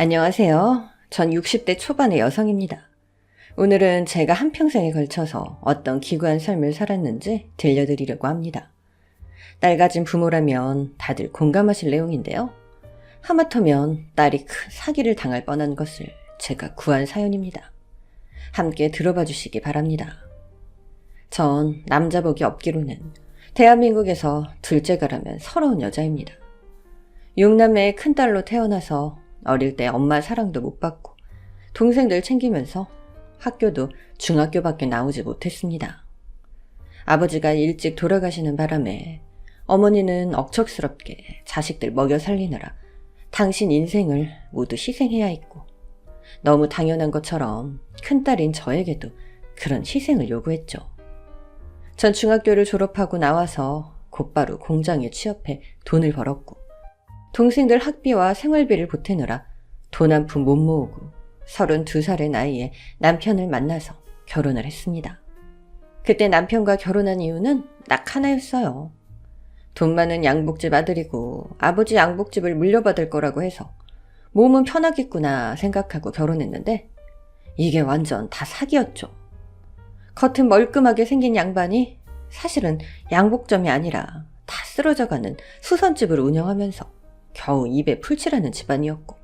안녕하세요. 전 60대 초반의 여성입니다. 오늘은 제가 한평생에 걸쳐서 어떤 기구한 삶을 살았는지 들려드리려고 합니다. 딸 가진 부모라면 다들 공감하실 내용인데요. 하마터면 딸이 큰 사기를 당할 뻔한 것을 제가 구한 사연입니다. 함께 들어봐 주시기 바랍니다. 전 남자복이 없기로는 대한민국에서 둘째가라면 서러운 여자입니다. 6남매의 큰딸로 태어나서 어릴 때 엄마 사랑도 못 받고 동생들 챙기면서 학교도 중학교밖에 나오지 못했습니다. 아버지가 일찍 돌아가시는 바람에 어머니는 억척스럽게 자식들 먹여 살리느라 당신 인생을 모두 희생해야 했고, 너무 당연한 것처럼 큰딸인 저에게도 그런 희생을 요구했죠. 전 중학교를 졸업하고 나와서 곧바로 공장에 취업해 돈을 벌었고, 동생들 학비와 생활비를 보태느라 돈 한 푼 못 모으고 32살의 나이에 남편을 만나서 결혼을 했습니다. 그때 남편과 결혼한 이유는 딱 하나였어요. 돈 많은 양복집 아들이고 아버지 양복집을 물려받을 거라고 해서 몸은 편하겠구나 생각하고 결혼했는데 이게 완전 다 사기였죠. 겉은 멀끔하게 생긴 양반이 사실은 양복점이 아니라 다 쓰러져가는 수선집을 운영하면서 겨우 입에 풀칠하는 집안이었고,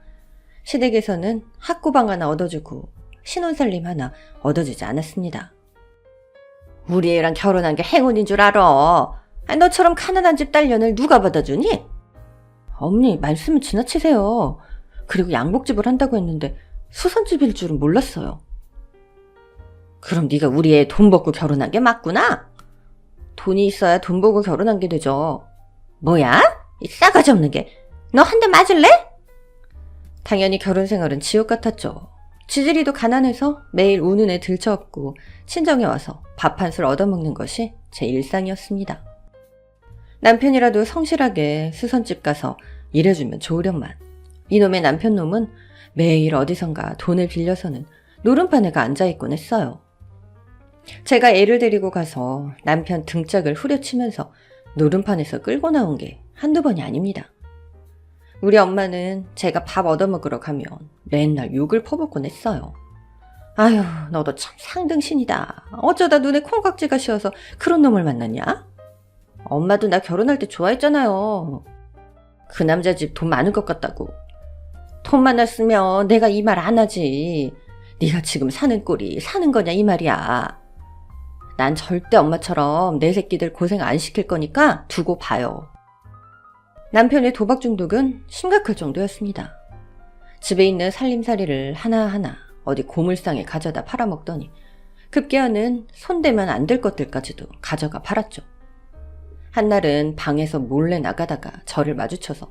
시댁에서는 학구방 하나 얻어주고 신혼살림 하나 얻어주지 않았습니다. 우리 애랑 결혼한 게 행운인 줄 알아. 너처럼 가난한 집 딸년을 누가 받아주니? 어머니, 말씀을 지나치세요. 그리고 양복집을 한다고 했는데 수선집일 줄은 몰랐어요. 그럼 네가 우리 애 돈 벌고 결혼한 게 맞구나? 돈이 있어야 돈 벌고 결혼한 게 되죠. 뭐야? 이 싸가지 없는 게. 너 한 대 맞을래? 당연히 결혼 생활은 지옥 같았죠. 지질이도 가난해서 매일 우는 애 들쳐업고 친정에 와서 밥 한 술 얻어먹는 것이 제 일상이었습니다. 남편이라도 성실하게 수선집 가서 일해주면 좋으련만 이놈의 남편놈은 매일 어디선가 돈을 빌려서는 노름판에 가 앉아있곤 했어요. 제가 애를 데리고 가서 남편 등짝을 후려치면서 노름판에서 끌고 나온 게 한두 번이 아닙니다. 우리 엄마는 제가 밥 얻어먹으러 가면 맨날 욕을 퍼붓곤 했어요. 아휴, 너도 참 상등신이다. 어쩌다 눈에 콩깍지가 씌어서 그런 놈을 만났냐? 엄마도 나 결혼할 때 좋아했잖아요. 그 남자 집 돈 많은 것 같다고. 돈 많았으면 내가 이 말 안 하지. 네가 지금 사는 꼴이 사는 거냐 이 말이야. 난 절대 엄마처럼 내 새끼들 고생 안 시킬 거니까 두고 봐요. 남편의 도박 중독은 심각할 정도였습니다. 집에 있는 살림살이를 하나하나 어디 고물상에 가져다 팔아먹더니 급기야는 손대면 안 될 것들까지도 가져가 팔았죠. 한날은 방에서 몰래 나가다가 저를 마주쳐서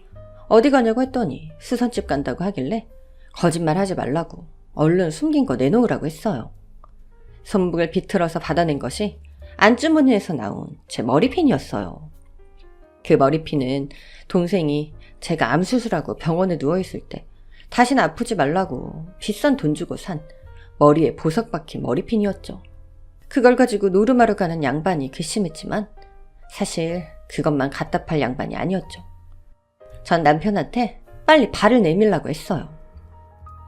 어디 가냐고 했더니 수선집 간다고 하길래 거짓말하지 말라고 얼른 숨긴 거 내놓으라고 했어요. 손목을 비틀어서 받아낸 것이 안주머니에서 나온 제 머리핀이었어요. 그 머리핀은 동생이 제가 암 수술하고 병원에 누워있을 때 다신 아프지 말라고 비싼 돈 주고 산 머리에 보석 박힌 머리핀이었죠. 그걸 가지고 노름하러 가는 양반이 괘씸했지만 사실 그것만 갖다 팔 양반이 아니었죠. 전 남편한테 빨리 발을 내밀라고 했어요.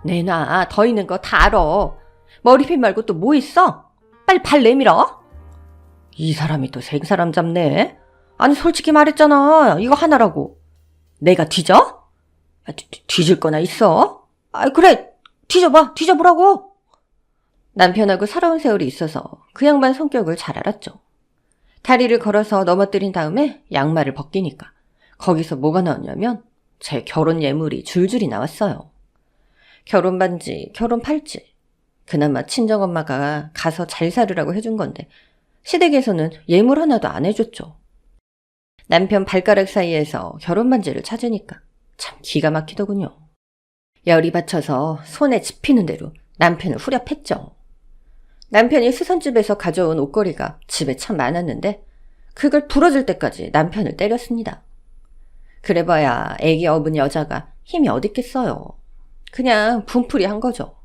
내놔, 더 있는 거 다 알아. 머리핀 말고 또 뭐 있어? 빨리 발 내밀어. 이 사람이 또 생사람 잡네. 아니 솔직히 말했잖아. 이거 하나라고. 내가 뒤져? 뒤질 거나 있어? 그래. 뒤져봐. 뒤져보라고. 남편하고 살아온 세월이 있어서 그 양반 성격을 잘 알았죠. 다리를 걸어서 넘어뜨린 다음에 양말을 벗기니까 거기서 뭐가 나왔냐면 제 결혼 예물이 줄줄이 나왔어요. 결혼 반지, 결혼 팔찌. 그나마 친정엄마가 가서 잘 사르라고 해준 건데 시댁에서는 예물 하나도 안 해줬죠. 남편 발가락 사이에서 결혼 반지를 찾으니까 참 기가 막히더군요. 열이 받쳐서 손에 집히는 대로 남편을 후려 팼죠. 남편이 수선집에서 가져온 옷걸이가 집에 참 많았는데 그걸 부러질 때까지 남편을 때렸습니다. 그래봐야 애기 업은 여자가 힘이 어딨겠어요. 그냥 분풀이 한 거죠.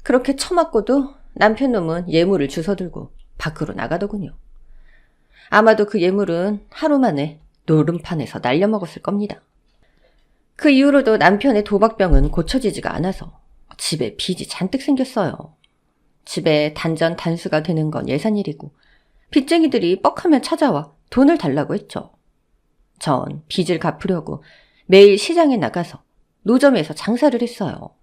그렇게 처맞고도 남편 놈은 예물을 주워들고 밖으로 나가더군요. 아마도 그 예물은 하루 만에 노름판에서 날려먹었을 겁니다. 그 이후로도 남편의 도박병은 고쳐지지가 않아서 집에 빚이 잔뜩 생겼어요. 집에 단전 단수가 되는 건 예산일이고 빚쟁이들이 뻑하면 찾아와 돈을 달라고 했죠. 전 빚을 갚으려고 매일 시장에 나가서 노점에서 장사를 했어요.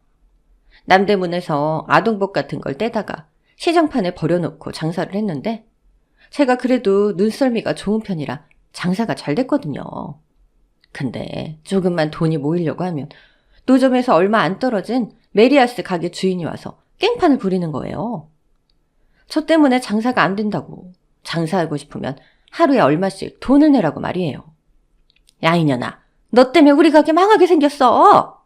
남대문에서 아동복 같은 걸 떼다가 시장판에 버려놓고 장사를 했는데 제가 그래도 눈썰미가 좋은 편이라 장사가 잘 됐거든요. 근데 조금만 돈이 모이려고 하면 노점에서 얼마 안 떨어진 메리아스 가게 주인이 와서 깽판을 부리는 거예요. 저 때문에 장사가 안 된다고, 장사하고 싶으면 하루에 얼마씩 돈을 내라고 말이에요. 야 이년아, 너 때문에 우리 가게 망하게 생겼어.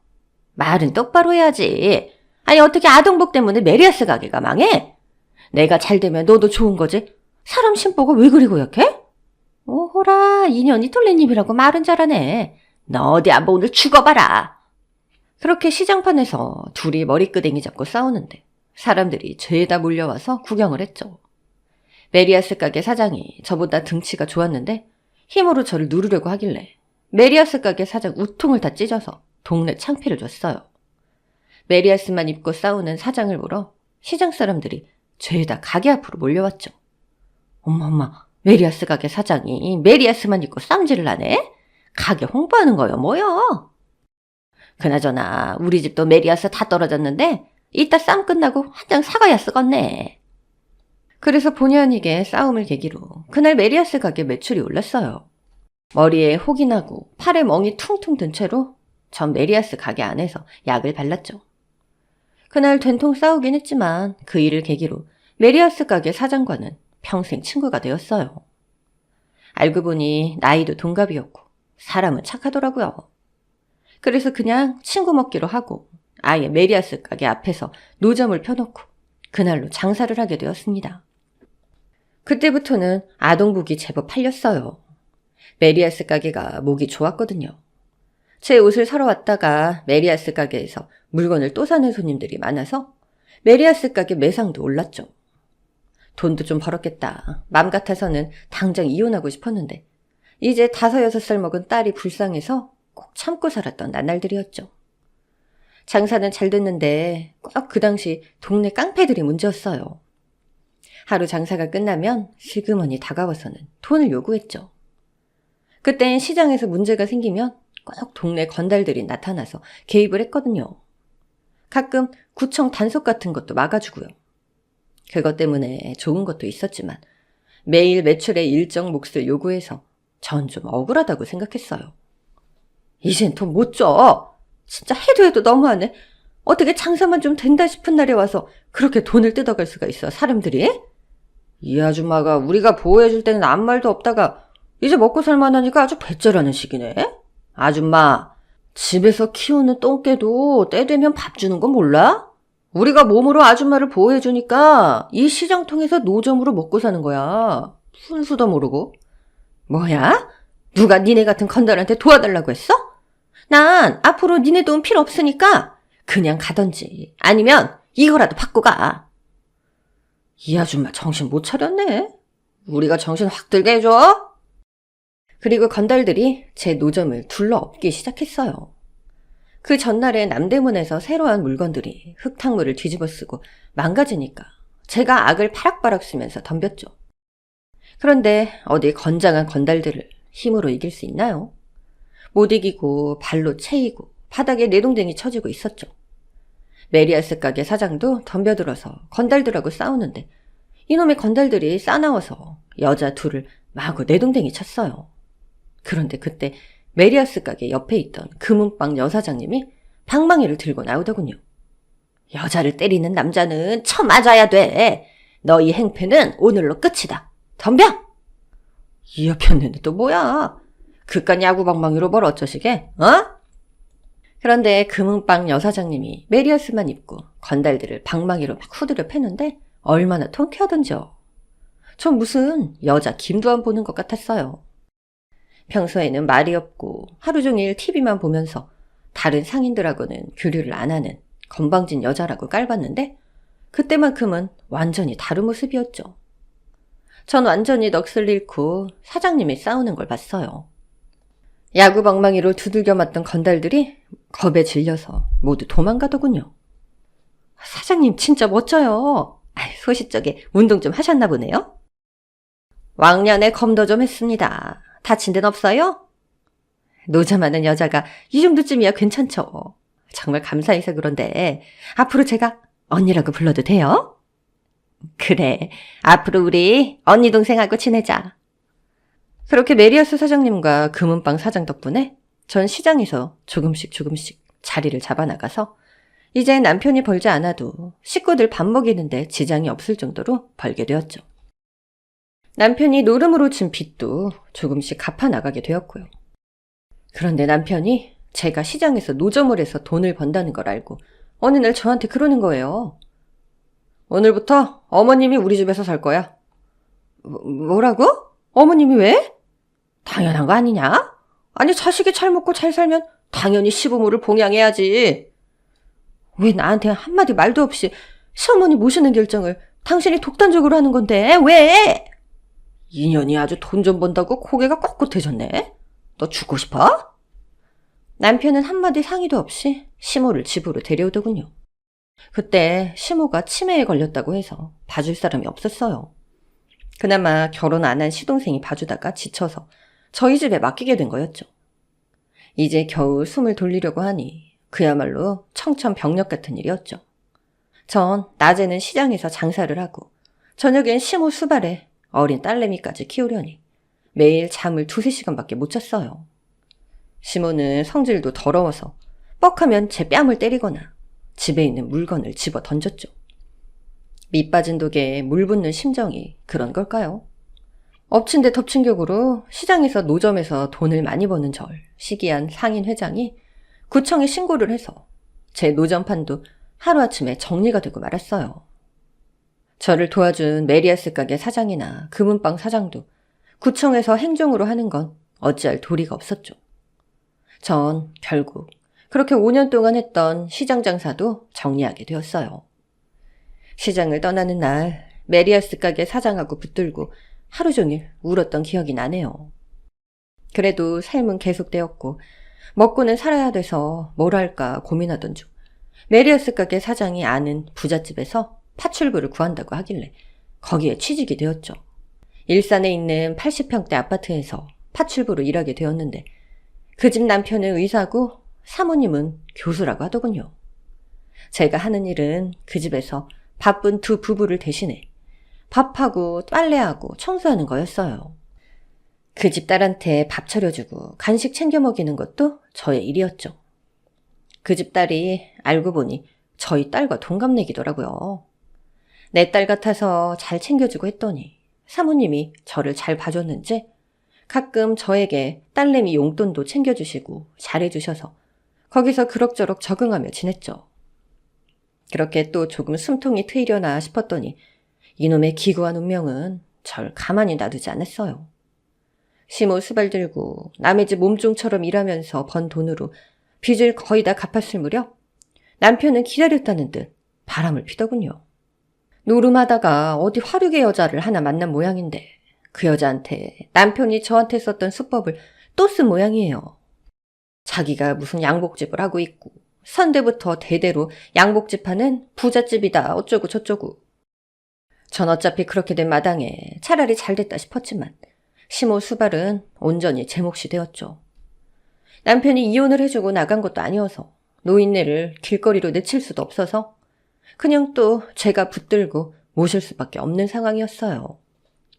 말은 똑바로 해야지. 아니 어떻게 아동복 때문에 메리아스 가게가 망해? 내가 잘 되면 너도 좋은 거지. 사람 심보가 왜 그리 고약해? 오호라, 인연이 뚫린입이라고 말은 잘하네. 너 어디 한번 오늘 죽어봐라. 그렇게 시장판에서 둘이 머리끄댕이 잡고 싸우는데 사람들이 죄다 몰려와서 구경을 했죠. 메리아스 가게 사장이 저보다 등치가 좋았는데 힘으로 저를 누르려고 하길래 메리아스 가게 사장 우통을 다 찢어서 동네 창피를 줬어요. 메리아스만 입고 싸우는 사장을 보러 시장 사람들이 죄다 가게 앞으로 몰려왔죠. 엄마, 메리아스 가게 사장이 메리아스만 입고 쌈질을 하네? 가게 홍보하는 거요 뭐요? 그나저나 우리 집도 메리아스 다 떨어졌는데 이따 쌈 끝나고 한 장 사가야 쓰겄네. 그래서 본의 아니게 싸움을 계기로 그날 메리아스 가게 매출이 올랐어요. 머리에 혹이 나고 팔에 멍이 퉁퉁 든 채로 전 메리아스 가게 안에서 약을 발랐죠. 그날 된통 싸우긴 했지만 그 일을 계기로 메리아스 가게 사장과는 평생 친구가 되었어요. 알고 보니 나이도 동갑이었고 사람은 착하더라고요. 그래서 그냥 친구 먹기로 하고 아예 메리아스 가게 앞에서 노점을 펴놓고 그날로 장사를 하게 되었습니다. 그때부터는 아동복이 제법 팔렸어요. 메리아스 가게가 목이 좋았거든요. 제 옷을 사러 왔다가 메리아스 가게에서 물건을 또 사는 손님들이 많아서 메리아스 가게 매상도 올랐죠. 돈도 좀 벌었겠다. 맘 같아서는 당장 이혼하고 싶었는데 이제 5, 6살 먹은 딸이 불쌍해서 꼭 참고 살았던 나날들이었죠. 장사는 잘 됐는데 꼭 그 당시 동네 깡패들이 문제였어요. 하루 장사가 끝나면 슬그머니 다가와서는 돈을 요구했죠. 그땐 시장에서 문제가 생기면 꼭 동네 건달들이 나타나서 개입을 했거든요. 가끔 구청 단속 같은 것도 막아주고요. 그것 때문에 좋은 것도 있었지만 매일 매출의 일정 몫을 요구해서 전 좀 억울하다고 생각했어요. 이젠 돈 못 줘. 진짜 해도 너무하네. 어떻게 장사만 좀 된다 싶은 날에 와서 그렇게 돈을 뜯어갈 수가 있어, 사람들이? 이 아줌마가 우리가 보호해줄 때는 아무 말도 없다가 이제 먹고 살만하니까 아주 배째라는 식이네. 아줌마, 집에서 키우는 똥개도 때 되면 밥 주는 거 몰라? 우리가 몸으로 아줌마를 보호해주니까 이 시장 통해서 노점으로 먹고 사는 거야. 순수도 모르고. 뭐야? 누가 니네 같은 건달한테 도와달라고 했어? 난 앞으로 니네 도움 필요 없으니까 그냥 가던지 아니면 이거라도 받고 가. 이 아줌마 정신 못 차렸네. 우리가 정신 확 들게 해줘. 그리고 건달들이 제 노점을 둘러엎기 시작했어요. 그 전날에 남대문에서 새로 한 물건들이 흙탕물을 뒤집어쓰고 망가지니까 제가 악을 파락바락 쓰면서 덤볐죠. 그런데 어디 건장한 건달들을 힘으로 이길 수 있나요? 못 이기고 발로 채이고 바닥에 내동댕이 쳐지고 있었죠. 메리아스 가게 사장도 덤벼들어서 건달들하고 싸우는데 이놈의 건달들이 싸나워서 여자 둘을 마구 내동댕이 쳤어요. 그런데 그때 메리아스 가게 옆에 있던 금은방 여사장님이 방망이를 들고 나오더군요. 여자를 때리는 남자는 쳐 맞아야 돼. 너희 행패는 오늘로 끝이다. 덤벼! 이 여편네는 또 뭐야? 그깟 야구 방망이로 뭘 어쩌시게? 그런데 금은방 여사장님이 메리아스만 입고 건달들을 방망이로 막 후드려 패는데 얼마나 통쾌하던지요. 전 무슨 여자 김두한 보는 것 같았어요. 평소에는 말이 없고 하루 종일 TV만 보면서 다른 상인들하고는 교류를 안 하는 건방진 여자라고 깔봤는데 그때만큼은 완전히 다른 모습이었죠. 전 완전히 넋을 잃고 사장님이 싸우는 걸 봤어요. 야구 방망이로 두들겨 맞던 건달들이 겁에 질려서 모두 도망가더군요. 사장님 진짜 멋져요. 소시적에 운동 좀 하셨나 보네요. 왕년에 검도 좀 했습니다. 다친 데는 없어요? 노점하는 여자가 이 정도쯤이야 괜찮죠. 정말 감사해서 그런데 앞으로 제가 언니라고 불러도 돼요? 그래, 앞으로 우리 언니 동생하고 지내자. 그렇게 메리어스 사장님과 금은방 사장 덕분에 전 시장에서 조금씩 자리를 잡아나가서 이제 남편이 벌지 않아도 식구들 밥 먹이는데 지장이 없을 정도로 벌게 되었죠. 남편이 노름으로 진 빚도 조금씩 갚아나가게 되었고요. 그런데 남편이 제가 시장에서 노점을 해서 돈을 번다는 걸 알고 어느 날 저한테 그러는 거예요. 오늘부터 어머님이 우리 집에서 살 거야. 뭐라고? 어머님이 왜? 당연한 거 아니냐? 아니 자식이 잘 먹고 잘 살면 당연히 시부모를 봉양해야지. 왜 나한테 한마디 말도 없이 시어머니 모시는 결정을 당신이 독단적으로 하는 건데 왜? 인연이 아주 돈 좀 번다고 고개가 꼿꼿해졌네. 너 죽고 싶어? 남편은 한마디 상의도 없이 시모를 집으로 데려오더군요. 그때 시모가 치매에 걸렸다고 해서 봐줄 사람이 없었어요. 그나마 결혼 안 한 시동생이 봐주다가 지쳐서 저희 집에 맡기게 된 거였죠. 이제 겨우 숨을 돌리려고 하니 그야말로 청천벽력 같은 일이었죠. 전 낮에는 시장에서 장사를 하고 저녁엔 시모 수발에 어린 딸내미까지 키우려니 매일 잠을 2-3시간밖에 못 잤어요. 시모는 성질도 더러워서 뻑하면 제 뺨을 때리거나 집에 있는 물건을 집어 던졌죠. 밑 빠진 독에 물 붓는 심정이 그런 걸까요? 엎친 데 덮친 격으로 시장에서 노점에서 돈을 많이 버는 절 시기한 상인 회장이 구청에 신고를 해서 제 노점판도 하루아침에 정리가 되고 말았어요. 저를 도와준 메리아스 가게 사장이나 금은방 사장도 구청에서 행정으로 하는 건 어찌할 도리가 없었죠. 전 결국 그렇게 5년 동안 했던 시장 장사도 정리하게 되었어요. 시장을 떠나는 날 메리아스 가게 사장하고 붙들고 하루 종일 울었던 기억이 나네요. 그래도 삶은 계속되었고 먹고는 살아야 돼서 뭘 할까 고민하던 중 메리아스 가게 사장이 아는 부잣집에서 파출부를 구한다고 하길래 거기에 취직이 되었죠. 일산에 있는 80평대 아파트에서 파출부로 일하게 되었는데 그 집 남편은 의사고 사모님은 교수라고 하더군요. 제가 하는 일은 그 집에서 바쁜 두 부부를 대신해 밥하고 빨래하고 청소하는 거였어요. 그 집 딸한테 밥 차려주고 간식 챙겨 먹이는 것도 저의 일이었죠. 그 집 딸이 알고 보니 저희 딸과 동갑내기더라고요. 내 딸 같아서 잘 챙겨주고 했더니 사모님이 저를 잘 봐줬는지 가끔 저에게 딸내미 용돈도 챙겨주시고 잘해주셔서 거기서 그럭저럭 적응하며 지냈죠. 그렇게 또 조금 숨통이 트이려나 싶었더니 이놈의 기구한 운명은 절 가만히 놔두지 않았어요. 시모 수발 들고 남의 집 몸종처럼 일하면서 번 돈으로 빚을 거의 다 갚았을 무렵 남편은 기다렸다는 듯 바람을 피더군요. 노름하다가 어디 화류계 여자를 하나 만난 모양인데 그 여자한테 남편이 저한테 썼던 수법을 또 쓴 모양이에요. 자기가 무슨 양복집을 하고 있고 선대부터 대대로 양복집 하는 부잣집이다 어쩌고 저쩌고. 전 어차피 그렇게 된 마당에 차라리 잘됐다 싶었지만 시모 수발은 온전히 제 몫이 되었죠. 남편이 이혼을 해주고 나간 것도 아니어서 노인네를 길거리로 내칠 수도 없어서 그냥 또 제가 붙들고 모실 수밖에 없는 상황이었어요.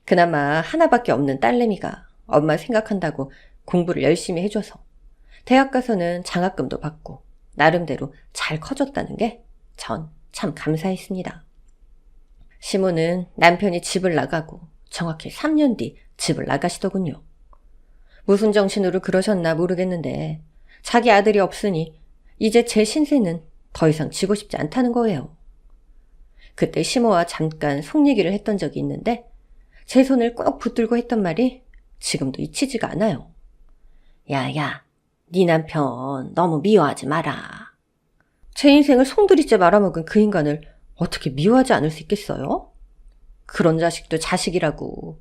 그나마 하나밖에 없는 딸내미가 엄마 생각한다고 공부를 열심히 해줘서 대학 가서는 장학금도 받고 나름대로 잘 커졌다는 게 전 참 감사했습니다. 시모는 남편이 집을 나가고 정확히 3년 뒤 집을 나가시더군요. 무슨 정신으로 그러셨나 모르겠는데 자기 아들이 없으니 이제 제 신세는 더 이상 지고 싶지 않다는 거예요. 그때 시모와 잠깐 속 얘기를 했던 적이 있는데 제 손을 꼭 붙들고 했던 말이 지금도 잊히지가 않아요. 야야, 네 남편 너무 미워하지 마라. 제 인생을 송두리째 말아먹은 그 인간을 어떻게 미워하지 않을 수 있겠어요? 그런 자식도 자식이라고.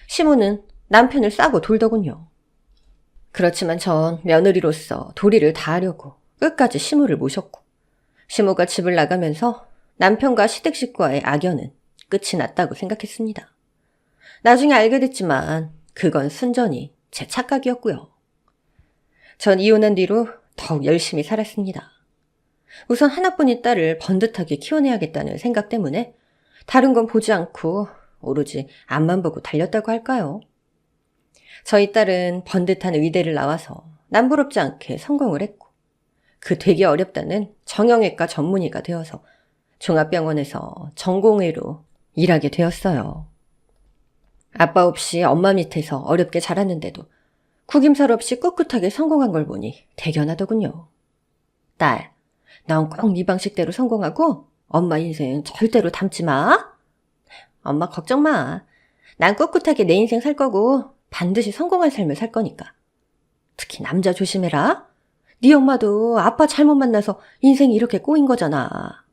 시모는 남편을 싸고 돌더군요. 그렇지만 전 며느리로서 도리를 다하려고 끝까지 시무를 모셨고, 시무가 집을 나가면서 남편과 시댁 식구와의 악연은 끝이 났다고 생각했습니다. 나중에 알게 됐지만 그건 순전히 제 착각이었고요. 전 이혼한 뒤로 더욱 열심히 살았습니다. 우선 하나뿐인 딸을 번듯하게 키워내야겠다는 생각 때문에 다른 건 보지 않고 오로지 앞만 보고 달렸다고 할까요? 저희 딸은 번듯한 의대를 나와서 남부럽지 않게 성공을 했고, 그 되게 어렵다는 정형외과 전문의가 되어서 종합병원에서 전공의로 일하게 되었어요. 아빠 없이 엄마 밑에서 어렵게 자랐는데도 구김살 없이 꿋꿋하게 성공한 걸 보니 대견하더군요. 딸, 넌 꼭 네 방식대로 성공하고 엄마 인생 절대로 닮지 마. 엄마 걱정 마. 난 꿋꿋하게 내 인생 살 거고 반드시 성공한 삶을 살 거니까. 특히 남자 조심해라. 네 엄마도 아빠 잘못 만나서 인생이 이렇게 꼬인 거잖아.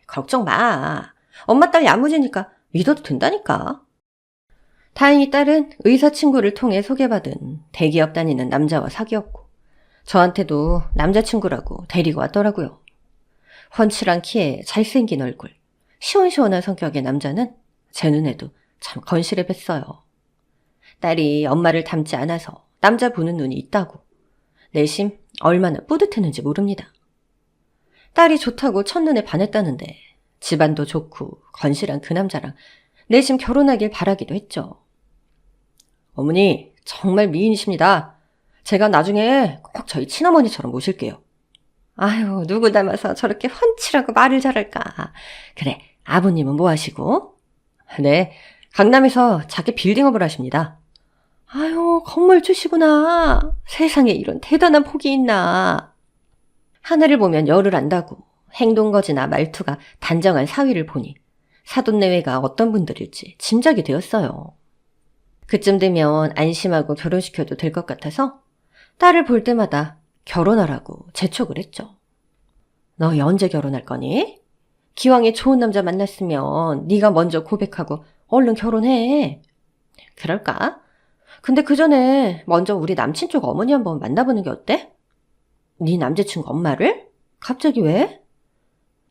걱정 마. 엄마 딸 야무지니까 믿어도 된다니까. 다행히 딸은 의사 친구를 통해 소개받은 대기업 다니는 남자와 사귀었고, 저한테도 남자친구라고 데리고 왔더라고요. 훤칠한 키에 잘생긴 얼굴, 시원시원한 성격의 남자는 제 눈에도 참 건실해 뵀어요. 딸이 엄마를 닮지 않아서 남자 보는 눈이 있다고 내심 얼마나 뿌듯했는지 모릅니다. 딸이 좋다고 첫눈에 반했다는데 집안도 좋고 건실한 그 남자랑 내심 결혼하길 바라기도 했죠. 어머니, 정말 미인이십니다. 제가 나중에 꼭 저희 친어머니처럼 모실게요. 아유, 누구 닮아서 저렇게 훤칠하고 말을 잘할까. 그래, 아버님은 뭐 하시고? 네, 강남에서 작게 빌딩업을 하십니다. 아유, 건물주시구나. 세상에 이런 대단한 폭이 있나. 하늘을 보면 열을 안다고 행동거지나 말투가 단정한 사위를 보니 사돈내외가 어떤 분들일지 짐작이 되었어요. 그쯤 되면 안심하고 결혼시켜도 될 것 같아서 딸을 볼 때마다 결혼하라고 재촉을 했죠. 너 언제 결혼할 거니? 기왕에 좋은 남자 만났으면 네가 먼저 고백하고 얼른 결혼해. 그럴까? 근데 그 전에 먼저 우리 남친 쪽 어머니 한번 만나보는 게 어때? 네 남자친구 엄마를? 갑자기 왜?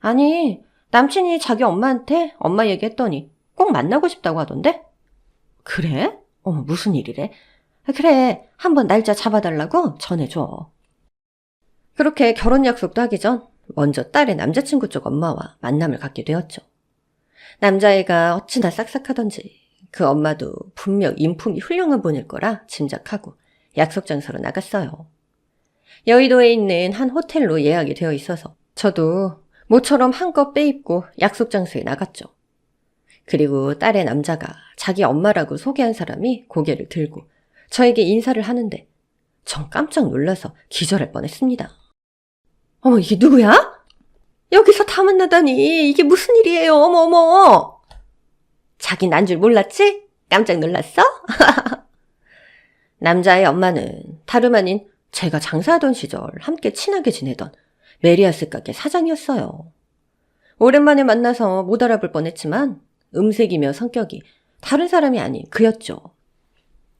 아니, 남친이 자기 엄마한테 엄마 얘기했더니 꼭 만나고 싶다고 하던데? 그래? 어머, 무슨 일이래? 그래, 한번 날짜 잡아달라고 전해줘. 그렇게 결혼 약속도 하기 전 먼저 딸의 남자친구 쪽 엄마와 만남을 갖게 되었죠. 남자애가 어찌나 싹싹하던지 그 엄마도 분명 인품이 훌륭한 분일 거라 짐작하고 약속 장소로 나갔어요. 여의도에 있는 한 호텔로 예약이 되어 있어서 저도 모처럼 한껏 빼입고 약속 장소에 나갔죠. 그리고 딸의 남자가 자기 엄마라고 소개한 사람이 고개를 들고 저에게 인사를 하는데 전 깜짝 놀라서 기절할 뻔했습니다. 어머, 이게 누구야? 여기서 다 만나다니 이게 무슨 일이에요? 어머 어머. 자긴 난 줄 몰랐지? 깜짝 놀랐어? 남자의 엄마는 다름 아닌 제가 장사하던 시절 함께 친하게 지내던 메리아스 가게 사장이었어요. 오랜만에 만나서 못 알아볼 뻔했지만 음색이며 성격이 다른 사람이 아닌 그였죠.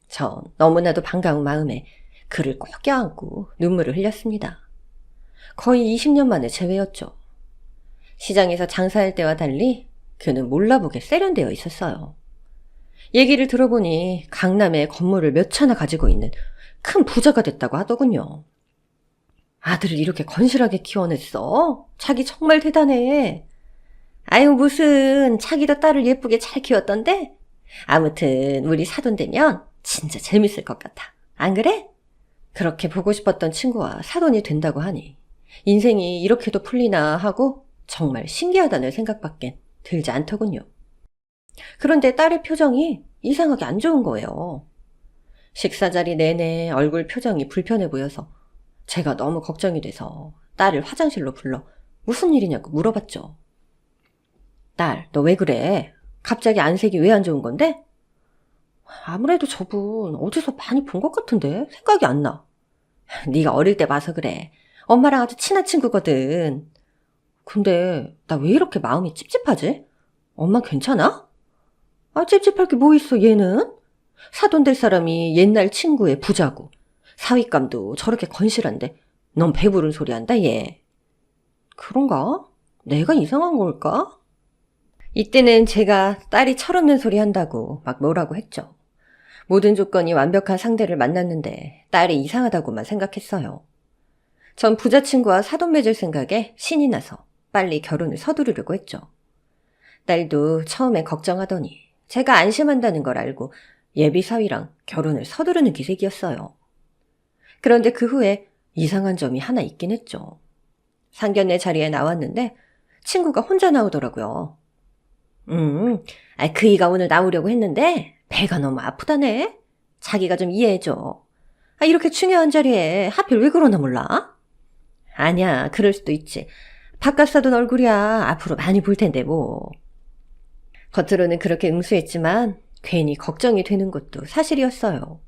전 너무나도 반가운 마음에 그를 꼭 껴안고 눈물을 흘렸습니다. 거의 20년 만에 재회였죠. 시장에서 장사할 때와 달리 그는 몰라보게 세련되어 있었어요. 얘기를 들어보니 강남에 건물을 몇 채나 가지고 있는 큰 부자가 됐다고 하더군요. 아들을 이렇게 건실하게 키워냈어? 자기 정말 대단해. 아유, 무슨 자기도 딸을 예쁘게 잘 키웠던데? 아무튼 우리 사돈 되면 진짜 재밌을 것 같아. 안 그래? 그렇게 보고 싶었던 친구와 사돈이 된다고 하니 인생이 이렇게도 풀리나 하고 정말 신기하다는 생각밖엔 들지 않더군요. 그런데 딸의 표정이 이상하게 안 좋은 거예요. 식사 자리 내내 얼굴 표정이 불편해 보여서 제가 너무 걱정이 돼서 딸을 화장실로 불러 무슨 일이냐고 물어봤죠. 딸, 너 왜 그래? 갑자기 안색이 왜 안 좋은 건데? 아무래도 저분 어디서 많이 본 것 같은데 생각이 안 나. 네가 어릴 때 봐서 그래. 엄마랑 아주 친한 친구거든. 근데 나 왜 이렇게 마음이 찝찝하지? 엄마 괜찮아? 아, 찝찝할 게 뭐 있어 얘는? 사돈 될 사람이 옛날 친구의 부자고 사윗감도 저렇게 건실한데 넌 배부른 소리 한다 얘. 그런가? 내가 이상한 걸까? 이때는 제가 딸이 철없는 소리 한다고 막 뭐라고 했죠. 모든 조건이 완벽한 상대를 만났는데 딸이 이상하다고만 생각했어요. 전 부자친구와 사돈 맺을 생각에 신이 나서 빨리 결혼을 서두르려고 했죠. 딸도 처음에 걱정하더니 제가 안심한다는 걸 알고 예비 사위랑 결혼을 서두르는 기색이었어요. 그런데 그 후에 이상한 점이 하나 있긴 했죠. 상견례 자리에 나왔는데 친구가 혼자 나오더라고요. 그이가 오늘 나오려고 했는데 배가 너무 아프다네. 자기가 좀 이해해줘. 이렇게 중요한 자리에 하필 왜 그러나 몰라? 아니야, 그럴 수도 있지. 바깥 사돈 얼굴이야. 앞으로 많이 볼 텐데 뭐. 겉으로는 그렇게 응수했지만 괜히 걱정이 되는 것도 사실이었어요.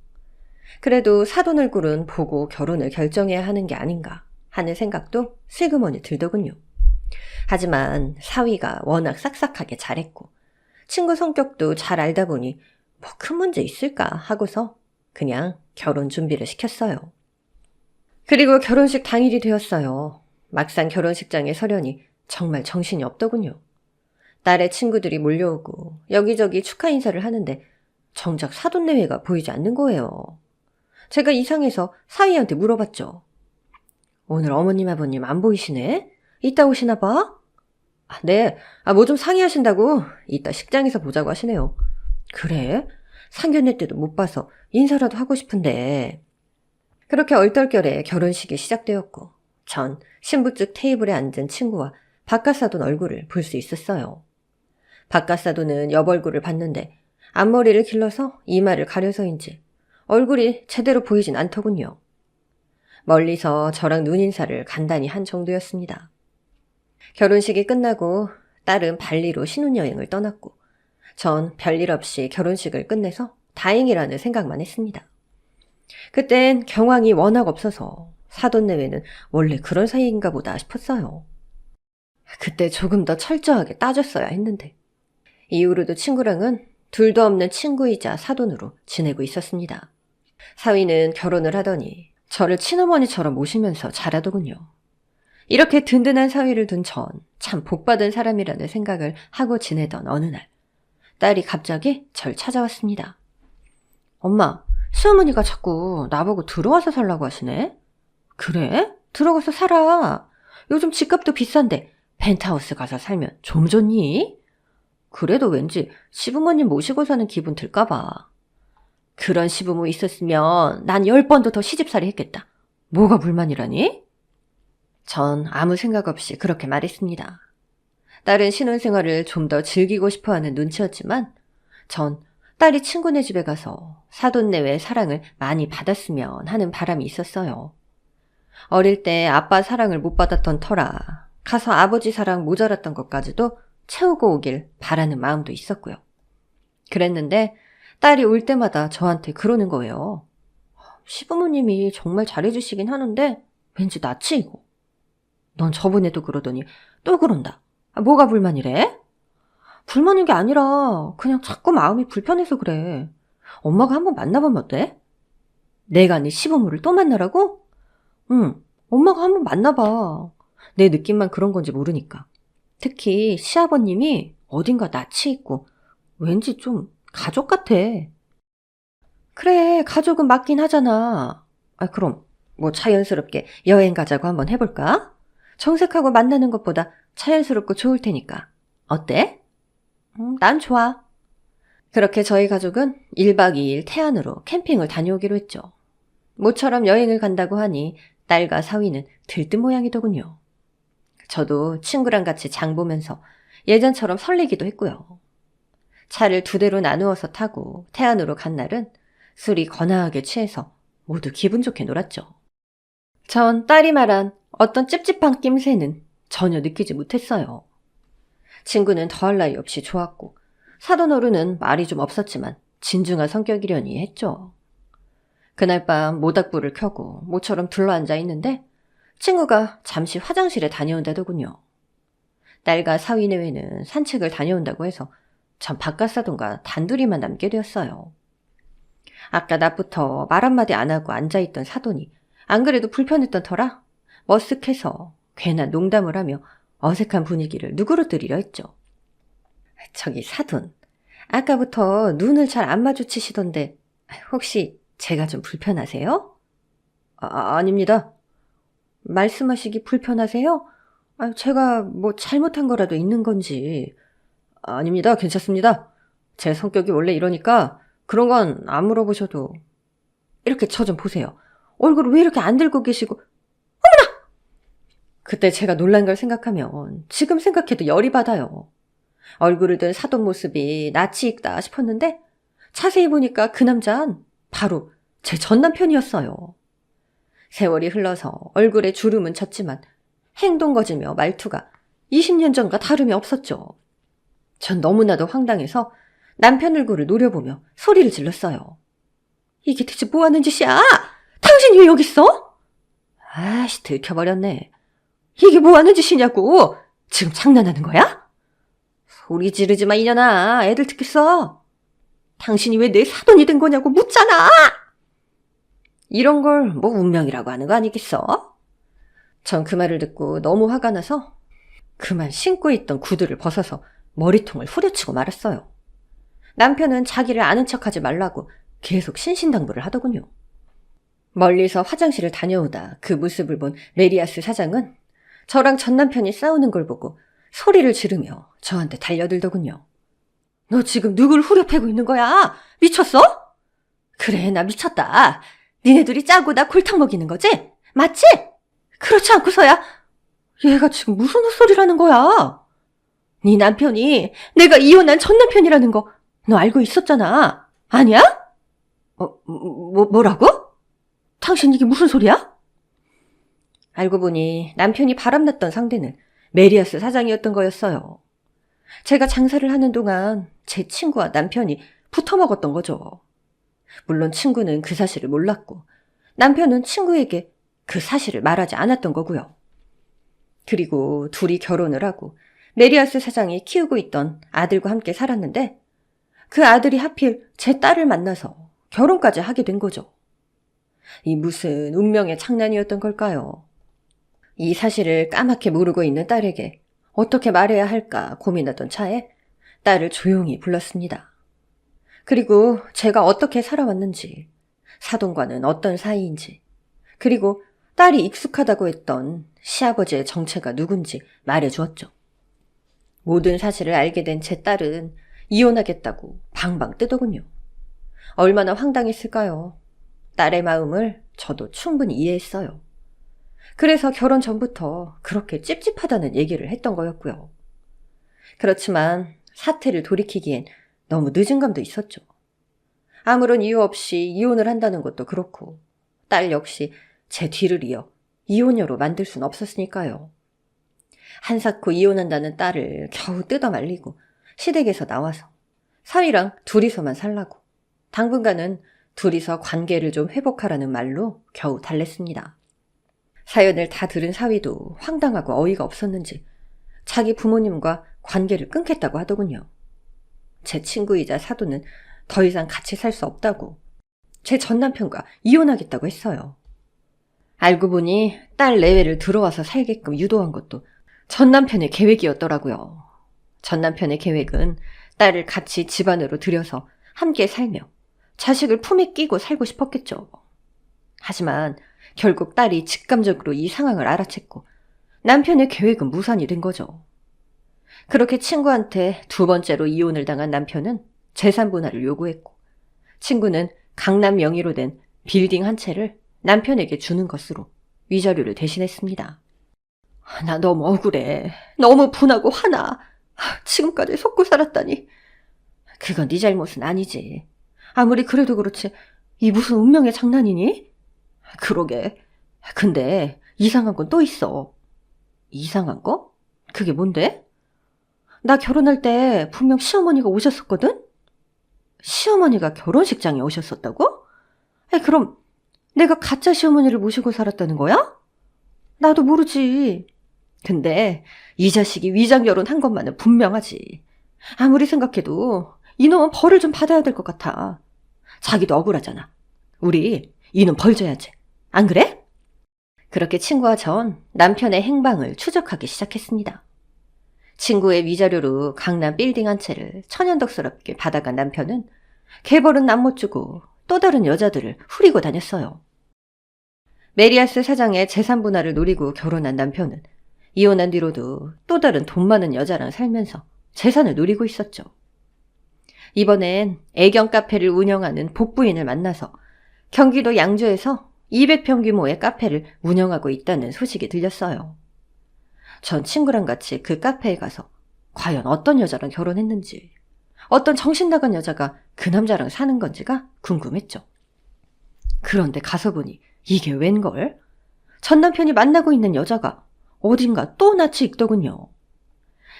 그래도 사돈 얼굴은 보고 결혼을 결정해야 하는 게 아닌가 하는 생각도 슬그머니 들더군요. 하지만 사위가 워낙 싹싹하게 잘했고 친구 성격도 잘 알다 보니 뭐 큰 문제 있을까 하고서 그냥 결혼 준비를 시켰어요. 그리고 결혼식 당일이 되었어요. 막상 결혼식장에 서려니 정말 정신이 없더군요. 딸의 친구들이 몰려오고 여기저기 축하 인사를 하는데 정작 사돈내외가 보이지 않는 거예요. 제가 이상해서 사위한테 물어봤죠. 오늘 어머님 아버님 안 보이시네? 이따 오시나 봐? 네, 뭐 좀 상의하신다고 이따 식장에서 보자고 하시네요. 그래? 상견례 때도 못 봐서 인사라도 하고 싶은데. 그렇게 얼떨결에 결혼식이 시작되었고 전 신부 측 테이블에 앉은 친구와 바깥사돈 얼굴을 볼 수 있었어요. 바깥사돈은 옆 얼굴을 봤는데 앞머리를 길러서 이마를 가려서인지 얼굴이 제대로 보이진 않더군요. 멀리서 저랑 눈인사를 간단히 한 정도였습니다. 결혼식이 끝나고 딸은 발리로 신혼여행을 떠났고 전 별일 없이 결혼식을 끝내서 다행이라는 생각만 했습니다. 그땐 경황이 워낙 없어서 사돈내외는 원래 그런 사이인가 보다 싶었어요. 그때 조금 더 철저하게 따졌어야 했는데 이후로도 친구랑은 둘도 없는 친구이자 사돈으로 지내고 있었습니다. 사위는 결혼을 하더니 저를 친어머니처럼 모시면서 잘하더군요. 이렇게 든든한 사위를 둔 전 참 복받은 사람이라는 생각을 하고 지내던 어느 날 딸이 갑자기 절 찾아왔습니다. 엄마, 시어머니가 자꾸 나보고 들어와서 살라고 하시네? 그래? 들어가서 살아. 요즘 집값도 비싼데 펜트하우스 가서 살면 좀 좋니? 그래도 왠지 시부모님 모시고 사는 기분 들까봐. 그런 시부모 있었으면 난 10번도 더 시집살이 했겠다. 뭐가 불만이라니? 전 아무 생각 없이 그렇게 말했습니다. 딸은 신혼생활을 좀 더 즐기고 싶어하는 눈치였지만 전 딸이 친구네 집에 가서 사돈내외 사랑을 많이 받았으면 하는 바람이 있었어요. 어릴 때 아빠 사랑을 못 받았던 터라 가서 아버지 사랑 모자랐던 것까지도 채우고 오길 바라는 마음도 있었고요. 그랬는데 딸이 올 때마다 저한테 그러는 거예요. 시부모님이 정말 잘해주시긴 하는데 왠지 낯이고. 넌 저번에도 그러더니 또 그런다. 뭐가 불만이래? 불만인 게 아니라 그냥 자꾸 마음이 불편해서 그래. 엄마가 한번 만나보면 어때? 내가 네 시부모를 또 만나라고? 응, 엄마가 한번 만나봐. 내 느낌만 그런 건지 모르니까. 특히 시아버님이 어딘가 낯이 있고 왠지 좀 가족 같아. 그래, 가족은 맞긴 하잖아. 그럼 뭐 자연스럽게 여행 가자고 한번 해볼까? 정색하고 만나는 것보다 자연스럽고 좋을 테니까. 어때? 난 좋아. 그렇게 저희 가족은 1박 2일 태안으로 캠핑을 다녀오기로 했죠. 모처럼 여행을 간다고 하니 딸과 사위는 들뜬 모양이더군요. 저도 친구랑 같이 장 보면서 예전처럼 설레기도 했고요. 차를 2대로 나누어서 타고 태안으로 간 날은 술이 거나하게 취해서 모두 기분 좋게 놀았죠. 전 딸이 말한 어떤 찝찝한 낌새는 전혀 느끼지 못했어요. 친구는 더할 나위 없이 좋았고 사돈 어른은 말이 좀 없었지만 진중한 성격이려니 했죠. 그날 밤 모닥불을 켜고 모처럼 둘러앉아 있는데 친구가 잠시 화장실에 다녀온다더군요. 딸과 사위내외는 산책을 다녀온다고 해서 전 바깥사돈과 단둘이만 남게 되었어요. 아까 낮부터 말 한마디 안 하고 앉아있던 사돈이 안 그래도 불편했던 터라 머쓱해서 괜한 농담을 하며 어색한 분위기를 누그러뜨리려 했죠. 저기 사돈, 아까부터 눈을 잘 안 마주치시던데 혹시 제가 좀 불편하세요? 아닙니다. 말씀하시기 불편하세요? 제가 뭐 잘못한 거라도 있는 건지. 아닙니다. 괜찮습니다. 제 성격이 원래 이러니까 그런 건 안 물어보셔도. 이렇게 저 좀 보세요. 얼굴을 왜 이렇게 안 들고 계시고. 어머나! 그때 제가 놀란 걸 생각하면 지금 생각해도 열이 받아요. 얼굴을 든 사돈 모습이 낯이 익다 싶었는데 자세히 보니까 그 남자는 바로 제 전남편이었어요. 세월이 흘러서 얼굴에 주름은 졌지만 행동거지며 말투가 20년 전과 다름이 없었죠. 전 너무나도 황당해서 남편 얼굴을 노려보며 소리를 질렀어요. 이게 대체 뭐하는 짓이야? 당신이 왜 여기 있어? 아이씨, 들켜버렸네. 이게 뭐하는 짓이냐고. 지금 장난하는 거야? 소리 지르지 마, 이년아. 애들 듣겠어. 당신이 왜 내 사돈이 된 거냐고 묻잖아. 이런 걸 뭐 운명이라고 하는 거 아니겠어? 전 그 말을 듣고 너무 화가 나서 그만 신고 있던 구두를 벗어서 머리통을 후려치고 말았어요. 남편은 자기를 아는 척하지 말라고 계속 신신당부를 하더군요. 멀리서 화장실을 다녀오다 그 모습을 본 메리아스 사장은 저랑 전 남편이 싸우는 걸 보고 소리를 지르며 저한테 달려들더군요. 너 지금 누굴 후려패고 있는 거야? 미쳤어? 그래, 나 미쳤다. 니네들이 짜고 나 골탕 먹이는 거지? 맞지? 그렇지 않고서야 얘가 지금 무슨 헛소리라는 거야? 네 남편이 내가 이혼한 전 남편이라는 거 너 알고 있었잖아. 아니야? 뭐라고? 당신 이게 무슨 소리야? 알고 보니 남편이 바람났던 상대는 메리아스 사장이었던 거였어요. 제가 장사를 하는 동안 제 친구와 남편이 붙어먹었던 거죠. 물론 친구는 그 사실을 몰랐고 남편은 친구에게 그 사실을 말하지 않았던 거고요. 그리고 둘이 결혼을 하고 메리아스 사장이 키우고 있던 아들과 함께 살았는데 그 아들이 하필 제 딸을 만나서 결혼까지 하게 된 거죠. 이 무슨 운명의 장난이었던 걸까요? 이 사실을 까맣게 모르고 있는 딸에게 어떻게 말해야 할까 고민하던 차에 딸을 조용히 불렀습니다. 그리고 제가 어떻게 살아왔는지, 사돈과는 어떤 사이인지, 그리고 딸이 익숙하다고 했던 시아버지의 정체가 누군지 말해주었죠. 모든 사실을 알게 된 제 딸은 이혼하겠다고 방방 뜨더군요. 얼마나 황당했을까요? 딸의 마음을 저도 충분히 이해했어요. 그래서 결혼 전부터 그렇게 찝찝하다는 얘기를 했던 거였고요. 그렇지만 사태를 돌이키기엔 너무 늦은 감도 있었죠. 아무런 이유 없이 이혼을 한다는 것도 그렇고 딸 역시 제 뒤를 이어 이혼녀로 만들 순 없었으니까요. 한사코 이혼한다는 딸을 겨우 뜯어 말리고 시댁에서 나와서 사위랑 둘이서만 살라고 당분간은 둘이서 관계를 좀 회복하라는 말로 겨우 달랬습니다. 사연을 다 들은 사위도 황당하고 어이가 없었는지 자기 부모님과 관계를 끊겠다고 하더군요. 제 친구이자 사돈은 더 이상 같이 살 수 없다고 제 전남편과 이혼하겠다고 했어요. 알고 보니 딸 내외를 들어와서 살게끔 유도한 것도 전남편의 계획이었더라고요. 전남편의 계획은 딸을 같이 집안으로 들여서 함께 살며 자식을 품에 끼고 살고 싶었겠죠. 하지만 결국 딸이 직감적으로 이 상황을 알아챘고 남편의 계획은 무산이 된 거죠. 그렇게 친구한테 두 번째로 이혼을 당한 남편은 재산 분할을 요구했고 친구는 강남 명의로 된 빌딩 한 채를 남편에게 주는 것으로 위자료를 대신했습니다. 나 너무 억울해. 너무 분하고 화나. 지금까지 속고 살았다니. 그건 네 잘못은 아니지. 아무리 그래도 그렇지 이 무슨 운명의 장난이니? 그러게. 근데 이상한 건 또 있어. 이상한 거? 그게 뭔데? 나 결혼할 때 분명 시어머니가 오셨었거든? 시어머니가 결혼식장에 오셨었다고? 그럼 내가 가짜 시어머니를 모시고 살았다는 거야? 나도 모르지. 근데 이 자식이 위장 결혼한 것만은 분명하지. 아무리 생각해도 이놈은 벌을 좀 받아야 될 것 같아. 자기도 억울하잖아. 우리 이는 벌 줘야지. 안 그래? 그렇게 친구와 전 남편의 행방을 추적하기 시작했습니다. 친구의 위자료로 강남 빌딩 한 채를 천연덕스럽게 받아간 남편은 개벌은 남 못 주고 또 다른 여자들을 후리고 다녔어요. 메리아스 사장의 재산 분할을 노리고 결혼한 남편은 이혼한 뒤로도 또 다른 돈 많은 여자랑 살면서 재산을 노리고 있었죠. 이번엔 애견 카페를 운영하는 복부인을 만나서 경기도 양주에서 200평 규모의 카페를 운영하고 있다는 소식이 들렸어요. 전 친구랑 같이 그 카페에 가서 과연 어떤 여자랑 결혼했는지, 어떤 정신 나간 여자가 그 남자랑 사는 건지가 궁금했죠. 그런데 가서 보니 이게 웬걸? 전 남편이 만나고 있는 여자가 어딘가 또 낯이 익더군요.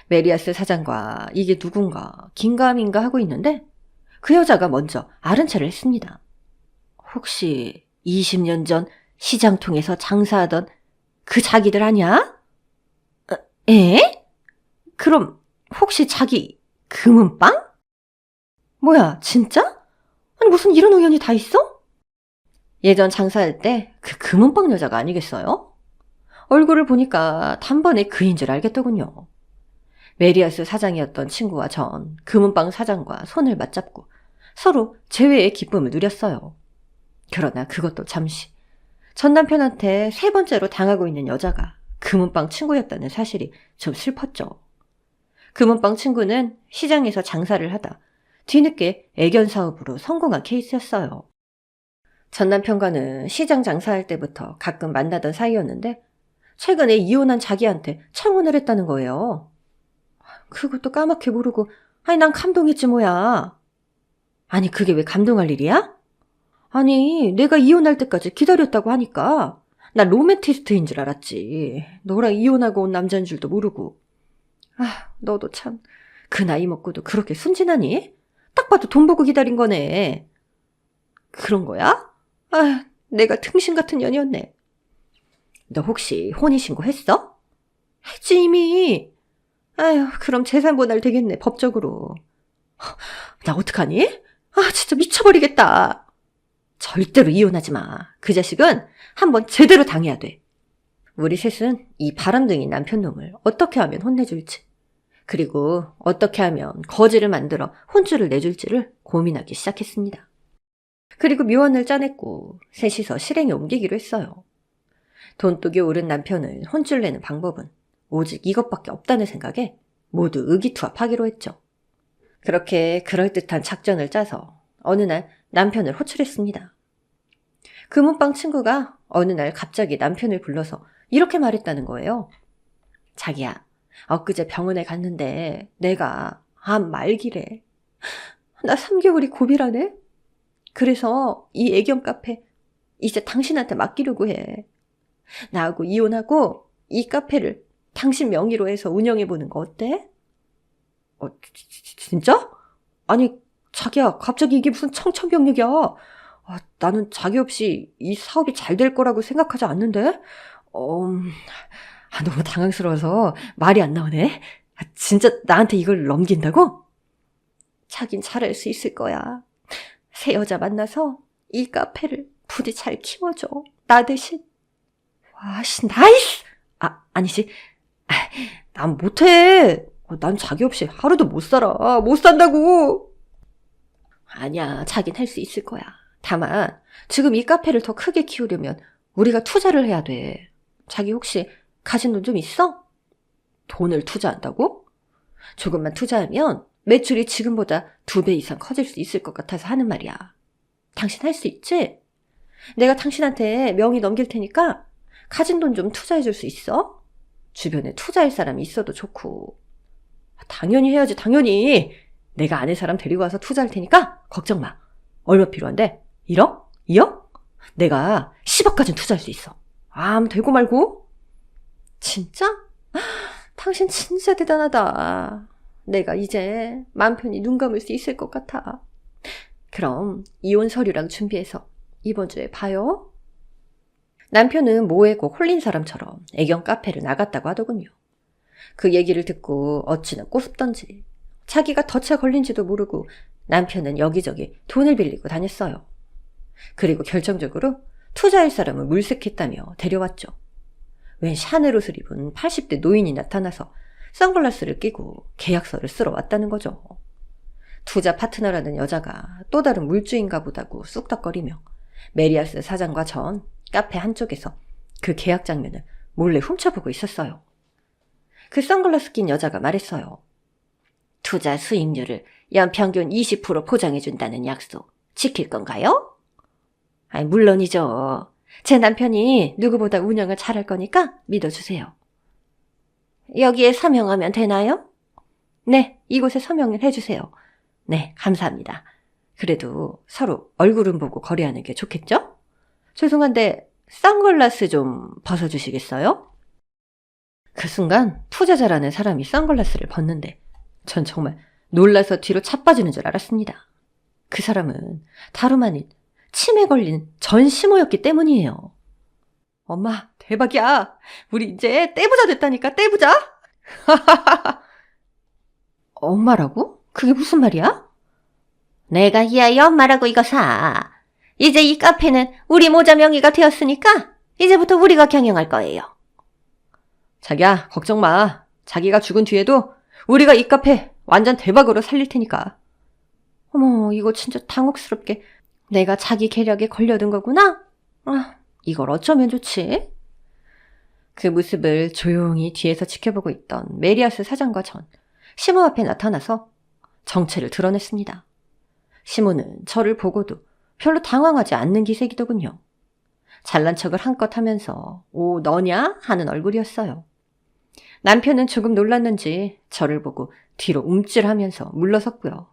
메리아스 사장과 이게 누군가 긴가민가 하고 있는데 그 여자가 먼저 아른 체를 했습니다. 혹시 20년 전 시장통에서 장사하던 그 자기들 아니야? 에? 그럼 혹시 자기 금은빵? 뭐야, 진짜? 아니 무슨 이런 우연이 다 있어? 예전 장사할 때 그 금은빵 여자가 아니겠어요? 얼굴을 보니까 단번에 그인 줄 알겠더군요. 메리아스 사장이었던 친구와 전 금은빵 사장과 손을 맞잡고 서로 재회의 기쁨을 누렸어요. 그러나 그것도 잠시. 전 남편한테 3번째로 당하고 있는 여자가 금은빵 친구였다는 사실이 좀 슬펐죠. 금은빵 친구는 시장에서 장사를 하다 뒤늦게 애견 사업으로 성공한 케이스였어요. 전 남편과는 시장 장사할 때부터 가끔 만나던 사이였는데 최근에 이혼한 자기한테 청혼을 했다는 거예요. 그것도 까맣게 모르고 아니 난 감동했지 뭐야. 아니 그게 왜 감동할 일이야? 아니 내가 이혼할 때까지 기다렸다고 하니까 나 로맨티스트인 줄 알았지. 너랑 이혼하고 온 남자인 줄도 모르고. 아 너도 참 그 나이 먹고도 그렇게 순진하니? 딱 봐도 돈 보고 기다린 거네. 그런 거야? 아 내가 등신 같은 년이었네. 너 혹시 혼인신고 했어? 했지 이미. 아휴 그럼 재산 분할 되겠네 법적으로. 나 어떡하니? 아 진짜 미쳐버리겠다. 절대로 이혼하지 마. 그 자식은 한번 제대로 당해야 돼. 우리 셋은 이 바람둥이 남편놈을 어떻게 하면 혼내줄지, 그리고 어떻게 하면 거지를 만들어 혼쭐을 내줄지를 고민하기 시작했습니다. 그리고 묘안을 짜냈고 셋이서 실행에 옮기기로 했어요. 돈독이 오른 남편을 혼쭐 내는 방법은 오직 이것밖에 없다는 생각에 모두 의기투합하기로 했죠. 그렇게 그럴듯한 작전을 짜서 어느 날 남편을 호출했습니다. 금은빵 친구가 어느 날 갑자기 남편을 불러서 이렇게 말했다는 거예요. 자기야, 엊그제 병원에 갔는데 내가 암 말기래. 나 3개월이 고비라네? 그래서 이 애견 카페 이제 당신한테 맡기려고 해. 나하고 이혼하고 이 카페를 당신 명의로 해서 운영해보는 거 어때? 진짜? 아니 자기야 갑자기 이게 무슨 청천벽력이야. 나는 자기 없이 이 사업이 잘 될 거라고 생각하지 않는데? 너무 당황스러워서 말이 안 나오네. 진짜 나한테 이걸 넘긴다고? 자긴 잘할 수 있을 거야. 새 여자 만나서 이 카페를 부디 잘 키워줘. 나 대신. 와씨 나이스! 아니지. 난 못해. 난 자기 없이 하루도 못 살아. 못 산다고. 아니야, 자긴 할 수 있을 거야. 다만 지금 이 카페를 더 크게 키우려면 우리가 투자를 해야 돼. 자기 혹시 가진 돈 좀 있어? 돈을 투자한다고? 조금만 투자하면 매출이 지금보다 2배 이상 커질 수 있을 것 같아서 하는 말이야. 당신 할 수 있지? 내가 당신한테 명의 넘길 테니까 가진 돈 좀 투자해 줄 수 있어? 주변에 투자할 사람이 있어도 좋고. 당연히 해야지, 당연히. 내가 아는 사람 데리고 와서 투자할 테니까 걱정 마. 얼마 필요한데? 1억? 2억? 내가 10억까지는 투자할 수 있어. 되고 말고. 진짜? 당신 진짜 대단하다. 내가 이제 맘 편히 눈 감을 수 있을 것 같아. 그럼 이혼 서류랑 준비해서 이번 주에 봐요. 남편은 모에고 홀린 사람처럼 애견 카페를 나갔다고 하더군요. 그 얘기를 듣고 어찌나 꼬습던지 자기가 덫에 걸린지도 모르고 남편은 여기저기 돈을 빌리고 다녔어요. 그리고 결정적으로 투자할 사람을 물색했다며 데려왔죠. 웬 샤넬 옷을 입은 80대 노인이 나타나서 선글라스를 끼고 계약서를 쓰러 왔다는 거죠. 투자 파트너라는 여자가 또 다른 물주인가 보다고 쑥덕거리며 메리아스 사장과 전 카페 한쪽에서 그 계약 장면을 몰래 훔쳐보고 있었어요. 그 선글라스 낀 여자가 말했어요. 투자 수익률을 연평균 20% 보장해준다는 약속 지킬 건가요? 아니, 물론이죠. 제 남편이 누구보다 운영을 잘할 거니까 믿어주세요. 여기에 서명하면 되나요? 네, 이곳에 서명을 해주세요. 네, 감사합니다. 그래도 서로 얼굴은 보고 거래하는 게 좋겠죠? 죄송한데 선글라스 좀 벗어주시겠어요? 그 순간 투자자라는 사람이 선글라스를 벗는데 전 정말 놀라서 뒤로 차빠지는 줄 알았습니다. 그 사람은 다름 아닌 치매 걸린 전시모였기 때문이에요. 엄마, 대박이야. 우리 이제 떼부자 됐다니까, 떼부자. 엄마라고? 그게 무슨 말이야? 내가 이 아이 엄마라고 이거 사. 이제 이 카페는 우리 모자 명의가 되었으니까 이제부터 우리가 경영할 거예요. 자기야, 걱정 마. 자기가 죽은 뒤에도 우리가 이 카페 완전 대박으로 살릴 테니까. 어머, 이거 진짜 당혹스럽게 내가 자기 계략에 걸려든 거구나? 아, 이걸 어쩌면 좋지? 그 모습을 조용히 뒤에서 지켜보고 있던 메리아스 사장과 전, 시모 앞에 나타나서 정체를 드러냈습니다. 시모는 저를 보고도 별로 당황하지 않는 기색이더군요. 잘난 척을 한껏 하면서 오, 너냐? 하는 얼굴이었어요. 남편은 조금 놀랐는지 저를 보고 뒤로 움찔하면서 물러섰고요.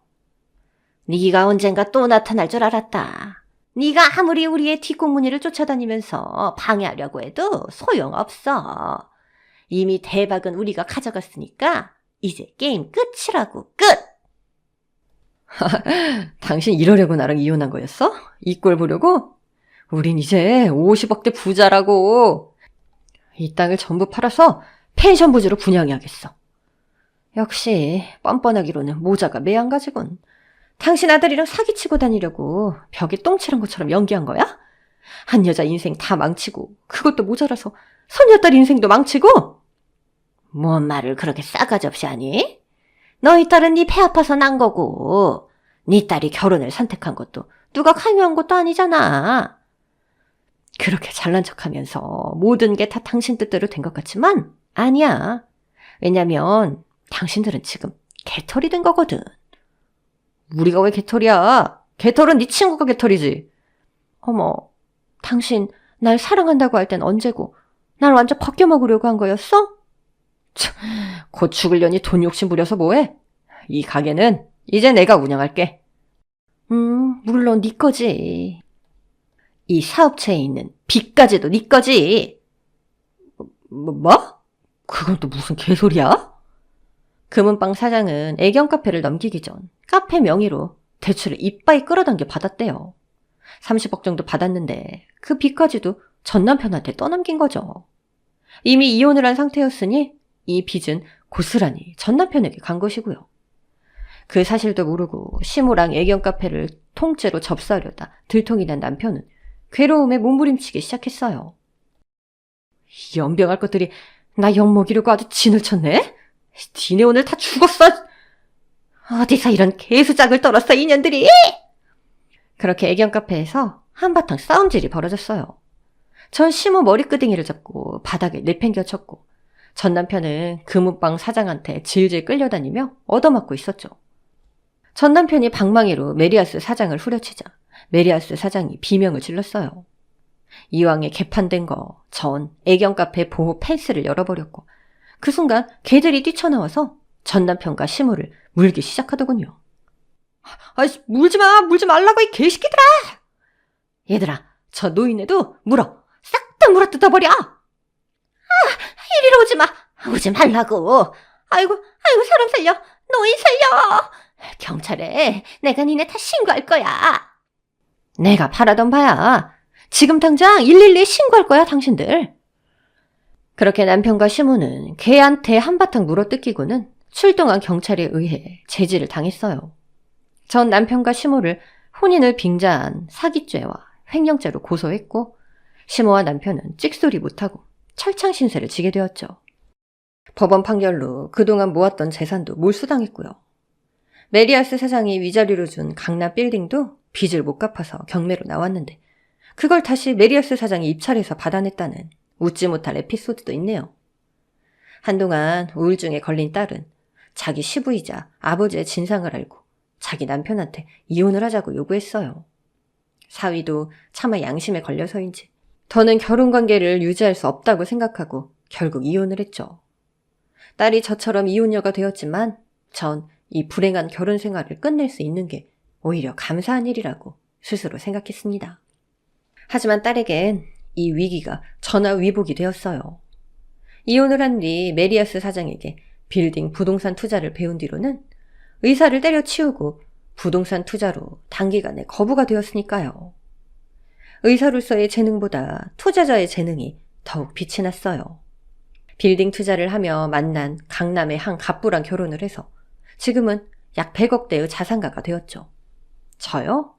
네가 언젠가 또 나타날 줄 알았다. 네가 아무리 우리의 뒷공무니를 쫓아다니면서 방해하려고 해도 소용없어. 이미 대박은 우리가 가져갔으니까 이제 게임 끝이라고, 끝! 당신 이러려고 나랑 이혼한 거였어? 이 꼴 보려고? 우린 이제 50억대 부자라고. 이 땅을 전부 팔아서 펜션 부지로 분양해야겠어. 역시 뻔뻔하기로는 모자가 매한가지군. 당신 아들이랑 사기치고 다니려고 벽에 똥칠한 것처럼 연기한 거야? 한 여자 인생 다 망치고 그것도 모자라서 손녀딸 인생도 망치고? 뭔 말을 그렇게 싸가지 없이 하니? 너희 딸은 네 배 아파서 난 거고 네 딸이 결혼을 선택한 것도 누가 강요한 것도 아니잖아. 그렇게 잘난 척하면서 모든 게 다 당신 뜻대로 된 것 같지만 아니야. 왜냐면 당신들은 지금 개털이 된 거거든. 우리가 왜 개털이야? 개털은 네 친구가 개털이지. 어머, 당신 날 사랑한다고 할 땐 언제고 날 완전 벗겨먹으려고 한 거였어? 참, 곧 죽으려니 돈 욕심 부려서 뭐해? 이 가게는 이제 내가 운영할게. 물론 네 거지. 이 사업체에 있는 빚까지도 네 거지. 뭐? 그건 또 무슨 개소리야? 금은방 사장은 애견 카페를 넘기기 전 카페 명의로 대출을 이빠이 끌어당겨 받았대요. 30억 정도 받았는데 그 빚까지도 전 남편한테 떠넘긴 거죠. 이미 이혼을 한 상태였으니 이 빚은 고스란히 전 남편에게 간 것이고요. 그 사실도 모르고 시모랑 애견 카페를 통째로 접수하려다 들통이 난 남편은 괴로움에 몸부림치기 시작했어요. 이 연병할 것들이 나 엿먹이려고 아주 진을 쳤네? 니네 오늘 다 죽었어! 어디서 이런 개수작을 떨었어, 이년들이! 그렇게 애견 카페에서 한바탕 싸움질이 벌어졌어요. 전 시모 머리끄댕이를 잡고 바닥에 내팽겨 쳤고 전 남편은 금은방 사장한테 질질 끌려다니며 얻어맞고 있었죠. 전 남편이 방망이로 메리아스 사장을 후려치자 메리아스 사장이 비명을 질렀어요. 이왕에 개판된 거 전 애견 카페 보호 펜스를 열어버렸고 그 순간 개들이 뛰쳐나와서 전 남편과 시모를 물기 시작하더군요. 아이씨, 물지 말라고 이 개새끼들아! 얘들아, 저 노인네도 물어! 싹 다 물어 뜯어버려! 이리로 오지 말라고! 아이고, 사람 살려! 노인 살려! 경찰에 내가 니네 다 신고할 거야! 내가 바라던 바야! 지금 당장 112에 신고할 거야, 당신들! 그렇게 남편과 시모는 개한테 한바탕 물어뜯기고는 출동한 경찰에 의해 제지를 당했어요. 전 남편과 시모를 혼인을 빙자한 사기죄와 횡령죄로 고소했고 시모와 남편은 찍소리 못하고 철창 신세를 지게 되었죠. 법원 판결로 그동안 모았던 재산도 몰수당했고요. 메리아스 사장이 위자료로 준 강남 빌딩도 빚을 못 갚아서 경매로 나왔는데 그걸 다시 메리아스 사장이 입찰해서 받아냈다는 웃지 못할 에피소드도 있네요. 한동안 우울증에 걸린 딸은 자기 시부이자 아버지의 진상을 알고 자기 남편한테 이혼을 하자고 요구했어요. 사위도 차마 양심에 걸려서인지 더는 결혼관계를 유지할 수 없다고 생각하고 결국 이혼을 했죠. 딸이 저처럼 이혼녀가 되었지만 전 이 불행한 결혼 생활을 끝낼 수 있는 게 오히려 감사한 일이라고 스스로 생각했습니다. 하지만 딸에겐 이 위기가 전화위복이 되었어요. 이혼을 한 뒤 메리아스 사장에게 빌딩 부동산 투자를 배운 뒤로는 의사를 때려치우고 부동산 투자로 단기간에 거부가 되었으니까요. 의사로서의 재능보다 투자자의 재능이 더욱 빛이 났어요. 빌딩 투자를 하며 만난 강남의 한 갑부랑 결혼을 해서 지금은 약 100억대의 자산가가 되었죠. 저요?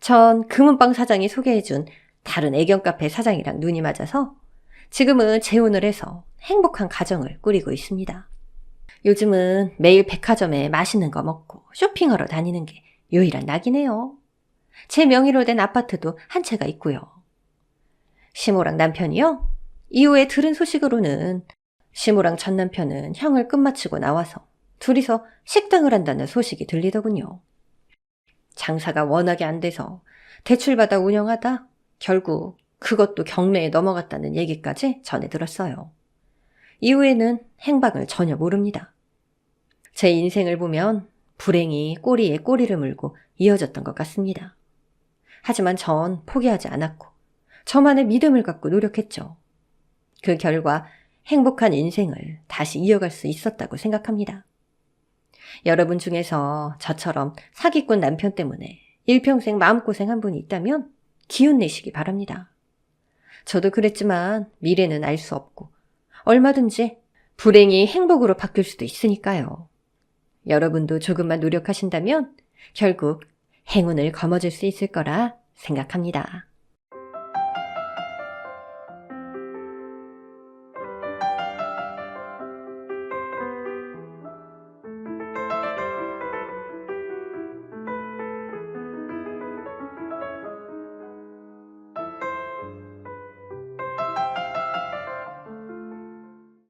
전 금은방 사장이 소개해준 다른 애견 카페 사장이랑 눈이 맞아서 지금은 재혼을 해서 행복한 가정을 꾸리고 있습니다. 요즘은 매일 백화점에 맛있는 거 먹고 쇼핑하러 다니는 게 유일한 낙이네요. 제 명의로 된 아파트도 한 채가 있고요. 시모랑 남편이요? 이후에 들은 소식으로는 시모랑 전 남편은 형을 끝마치고 나와서 둘이서 식당을 한다는 소식이 들리더군요. 장사가 워낙에 안 돼서 대출받아 운영하다 결국 그것도 경매에 넘어갔다는 얘기까지 전해 들었어요. 이후에는 행방을 전혀 모릅니다. 제 인생을 보면 불행이 꼬리에 꼬리를 물고 이어졌던 것 같습니다. 하지만 전 포기하지 않았고 저만의 믿음을 갖고 노력했죠. 그 결과 행복한 인생을 다시 이어갈 수 있었다고 생각합니다. 여러분 중에서 저처럼 사기꾼 남편 때문에 일평생 마음고생한 분이 있다면 기운 내시기 바랍니다. 저도 그랬지만 미래는 알 수 없고 얼마든지 불행이 행복으로 바뀔 수도 있으니까요. 여러분도 조금만 노력하신다면 결국 행운을 거머쥘 수 있을 거라 생각합니다.